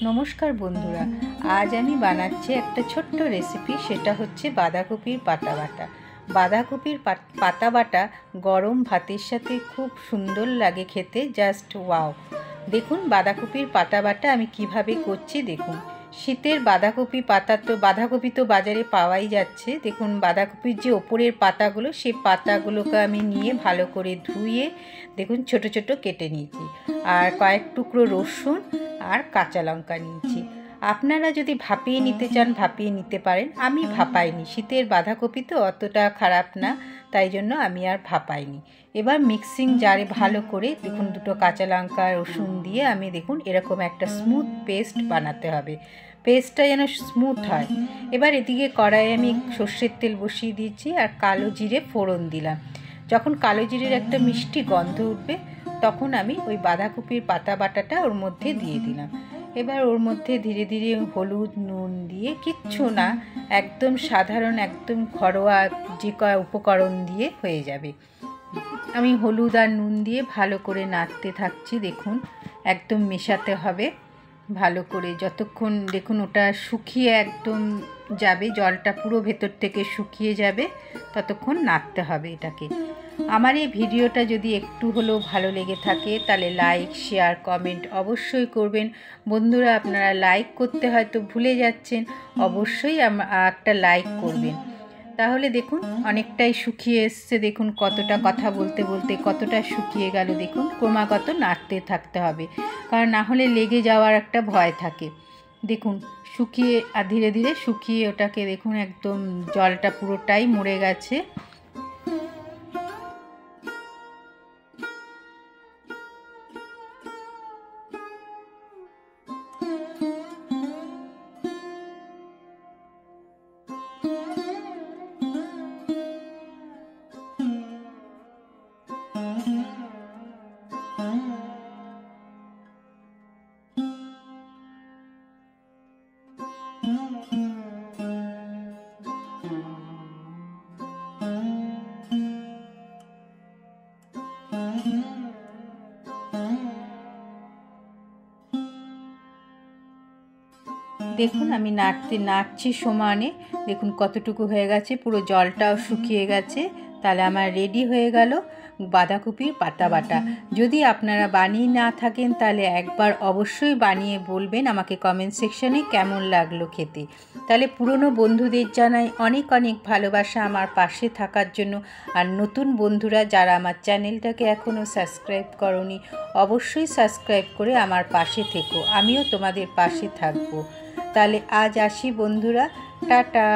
নমস্কার বন্ধুরা, আজ আমি বানাচ্ছি একটা ছোট্ট রেসিপি। সেটা হচ্ছে বাঁধাকপির পাতা বাটা। বাঁধাকপির পাতা বাটা গরম ভাতের সাথে খুব সুন্দর লাগে খেতে, জাস্ট ওয়াও। দেখুন বাঁধাকপির পাতা বাটা আমি কিভাবে করছি দেখুন। শীতের বাঁধাকপি তো বাজারে পাওয়াই যাচ্ছে। দেখুন বাঁধাকপির যে ওপরের পাতাগুলো, সেই পাতাগুলোকে আমি নিয়ে ভালো করে ধুয়ে দেখুন ছোট ছোট কেটে নিয়েছি। আর কয়েক টুকরো রসুন আর কাঁচা লঙ্কা নিয়েছি। আপনারা যদি ভাপিয়ে নিতে চান ভাপিয়ে নিতে পারেন, আমি ভাপাইনি। শীতের বাঁধাকপি তো অতটা খারাপ না, তাই জন্য আমি আর ভাপাইনি। এবার মিক্সিং জারে ভালো করে দেখুন দুটো কাঁচা লঙ্কা রসুন দিয়ে আমি দেখুন এরকম একটা স্মুথ পেস্ট বানাতে হবে। পেস্টটা যেন স্মুথ হয়। এবার এদিকে কড়াইয়ে আমি সর্ষের তেল বসিয়ে দিয়েছি আর কালো জিরে ফোড়ন দিলাম। যখন কালো জিরের একটা মিষ্টি গন্ধ উঠবে তখন আমি ওই বাঁধাকপির পাতা বাটাটা ওর মধ্যে দিয়ে দিলাম। এবার ওর মধ্যে ধীরে ধীরে হলুদ নুন দিয়ে, কিচ্ছু না, একদম সাধারণ একদম ঘরোয়া যে কয় উপকরণ দিয়ে হয়ে যাবে। আমি হলুদ আর নুন দিয়ে ভালো করে নাড়তে থাকছি। দেখুন একদম মেশাতে হবে ভালো করে, যতক্ষণ দেখুন ওটা শুকিয়ে একদম যাবে, জলটা পুরো ভেতর থেকে শুকিয়ে যাবে, ততক্ষণ নাড়তে হবে এটাকে। আমার এই ভিডিওটা যদি একটু হলেও ভালো লেগে থাকে তাহলে লাইক শেয়ার কমেন্ট অবশ্যই করবেন। বন্ধুরা আপনারা লাইক করতে হয়তো ভুলে যাচ্ছেন, অবশ্যই একটা লাইক করবেন। তাহলে দেখুন অনেকটাই শুকিয়ে এসছে। দেখুন কতটা কথা বলতে বলতে কতটা শুকিয়ে গেল। দেখুন ক্রমাগত নাড়তে থাকতে হবে, কারণ না হলে লেগে যাওয়ার একটা ভয় থাকে। দেখুন শুকিয়ে আর ধীরে ধীরে শুকিয়ে ওটাকে দেখুন একদম জলটা পুরোটাই মরে গেছে। দেখুন আমি নাড়ছি সমানে। দেখুন কতটুকু হয়ে গেছে, পুরো জলটাও শুকিয়ে গেছে। তাহলে আমার রেডি হয়ে গেল বাঁধাকপির পাতা বাটা। যদি আপনারা বানিয়ে না থাকেন তাহলে একবার অবশ্যই বানিয়ে বলবেন আমাকে কমেন্ট সেকশনে কেমন লাগলো খেতে। তাহলে পুরনো বন্ধুদের জানাই অনেক অনেক ভালোবাসা আমার পাশে থাকার জন্য। আর নতুন বন্ধুরা যারা আমার চ্যানেলটাকে এখনও সাবস্ক্রাইব করোনি, অবশ্যই সাবস্ক্রাইব করে আমার পাশে থেকো, আমিও তোমাদের পাশে থাকবো। তাহলে আজ আসি বন্ধুরা, টাটা।